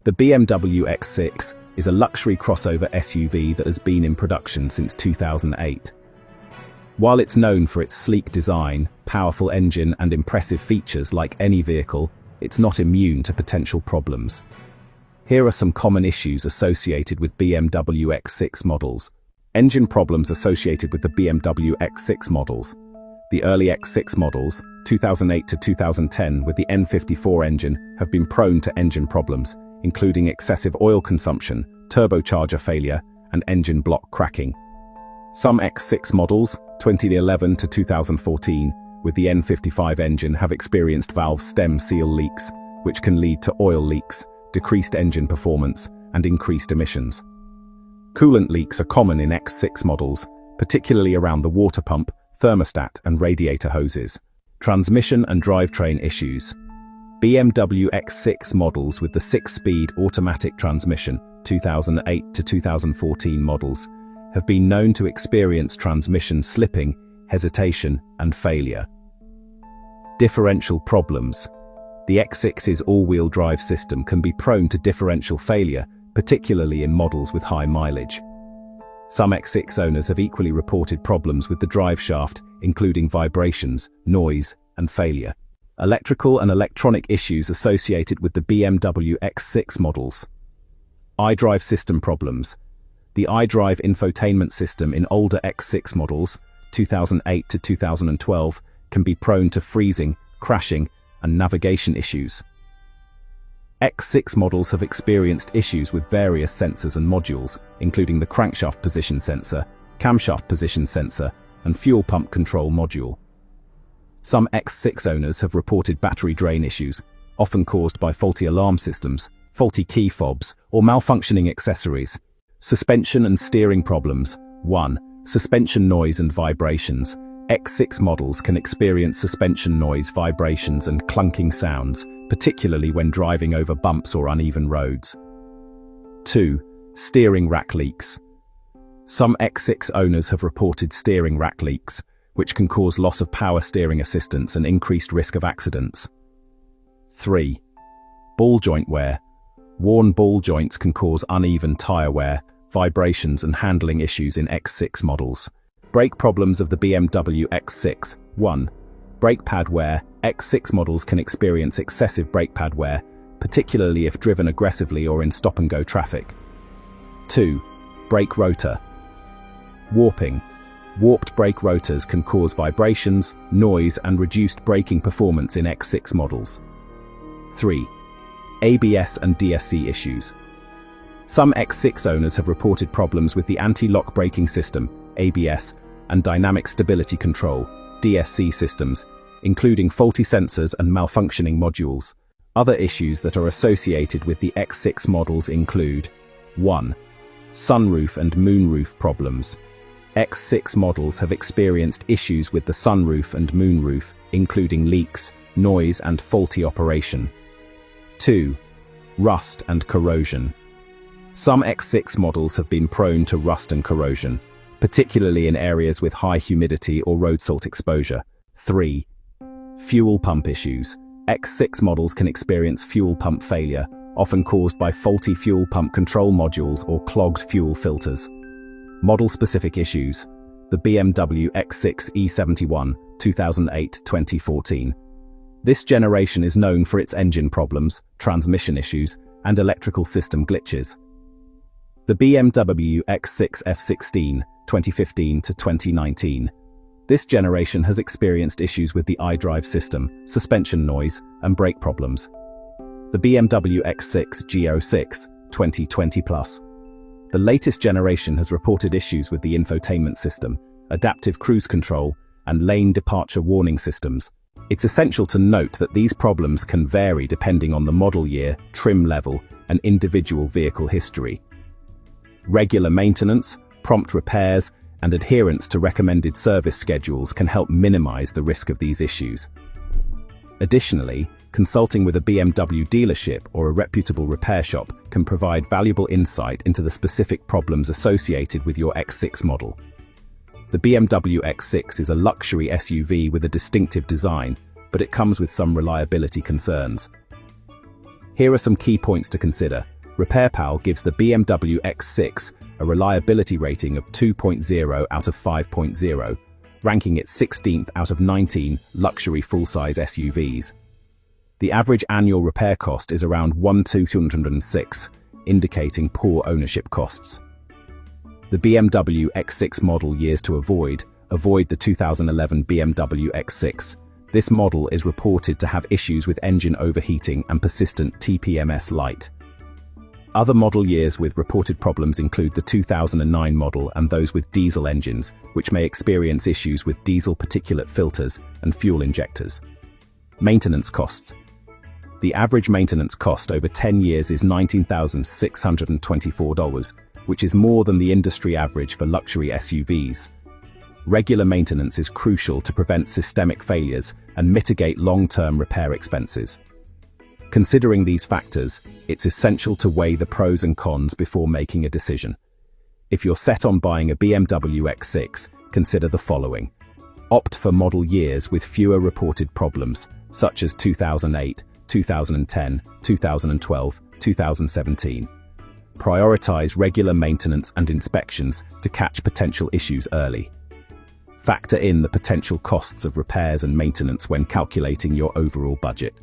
The BMW X6 is a luxury crossover SUV that has been in production since 2008. While it's known for its sleek design, powerful engine and impressive features like any vehicle, it's not immune to potential problems. Here are some common issues associated with BMW X6 models. Engine problems associated with the BMW X6 models. The early X6 models, 2008 to 2010 with the N54 engine, have been prone to engine problems, including excessive oil consumption, turbocharger failure, and engine block cracking. Some X6 models, 2011 to 2014, with the N55 engine have experienced valve stem seal leaks, which can lead to oil leaks, decreased engine performance, and increased emissions. Coolant leaks are common in X6 models, particularly around the water pump, thermostat, and radiator hoses. Transmission and drivetrain issues. BMW X6 models with the 6-speed automatic transmission, 2008 to 2014 models, have been known to experience transmission slipping, hesitation, and failure. Differential problems. The X6's all-wheel drive system can be prone to differential failure, particularly in models with high mileage. Some X6 owners have equally reported problems with the drive shaft, including vibrations, noise, and failure. Electrical and electronic issues associated with the BMW X6 models. iDrive system problems. The iDrive infotainment system in older X6 models, 2008 to 2012, can be prone to freezing, crashing, and navigation issues. X6 models have experienced issues with various sensors and modules, including the crankshaft position sensor, camshaft position sensor, and fuel pump control module. Some X6 owners have reported battery drain issues, often caused by faulty alarm systems, faulty key fobs, or malfunctioning accessories. Suspension and steering problems. 1. Suspension noise and vibrations. X6 models can experience suspension noise, vibrations, and clunking sounds, particularly when driving over bumps or uneven roads. 2. Steering rack leaks. Some X6 owners have reported steering rack leaks, which can cause loss of power steering assistance and increased risk of accidents. 3. Ball joint wear. Worn ball joints can cause uneven tire wear, vibrations, and handling issues in X6 models. Brake problems of the BMW X6. 1. Brake pad wear. X6 models can experience excessive brake pad wear, particularly if driven aggressively or in stop-and-go traffic. 2. Brake rotor. Warping. Warped brake rotors can cause vibrations, noise, and reduced braking performance in X6 models. 3. ABS and DSC issues. Some X6 owners have reported problems with the anti-lock braking system, ABS, and dynamic stability control, DSC systems, including faulty sensors and malfunctioning modules. Other issues that are associated with the X6 models include 1. Sunroof and moonroof problems. X6 models have experienced issues with the sunroof and moonroof, including leaks, noise, and faulty operation. 2. Rust and corrosion. Some X6 models have been prone to rust and corrosion, particularly in areas with high humidity or road salt exposure. 3. Fuel pump issues. X6 models can experience fuel pump failure, often caused by faulty fuel pump control modules or clogged fuel filters. Model-specific issues. The BMW X6 E71, 2008-2014. This generation is known for its engine problems, transmission issues, and electrical system glitches. The BMW X6 F16, 2015 to 2019. This generation has experienced issues with the iDrive system, suspension noise, and brake problems. The BMW X6 G06, 2020+. The latest generation has reported issues with the infotainment system, adaptive cruise control, and lane departure warning systems. It's essential to note that these problems can vary depending on the model year, trim level, and individual vehicle history. Regular maintenance, prompt repairs, and adherence to recommended service schedules can help minimize the risk of these issues. Additionally, consulting with a BMW dealership or a reputable repair shop can provide valuable insight into the specific problems associated with your X6 model. The BMW X6 is a luxury SUV with a distinctive design, but it comes with some reliability concerns. Here are some key points to consider. RepairPal gives the BMW X6 a reliability rating of 2.0 out of 5.0, ranking it 16th out of 19 luxury full-size SUVs. The average annual repair cost is around $1,206, indicating poor ownership costs. The BMW X6 model years to avoid the 2011 BMW X6. This model is reported to have issues with engine overheating and persistent TPMS light. Other model years with reported problems include the 2009 model and those with diesel engines, which may experience issues with diesel particulate filters and fuel injectors. Maintenance costs. The average maintenance cost over 10 years is $19,624, which is more than the industry average for luxury SUVs. Regular maintenance is crucial to prevent systemic failures and mitigate long-term repair expenses. Considering these factors, it's essential to weigh the pros and cons before making a decision. If you're set on buying a BMW X6, consider the following. Opt for model years with fewer reported problems, such as 2008, 2010, 2012, 2017. Prioritize regular maintenance and inspections to catch potential issues early. Factor in the potential costs of repairs and maintenance when calculating your overall budget.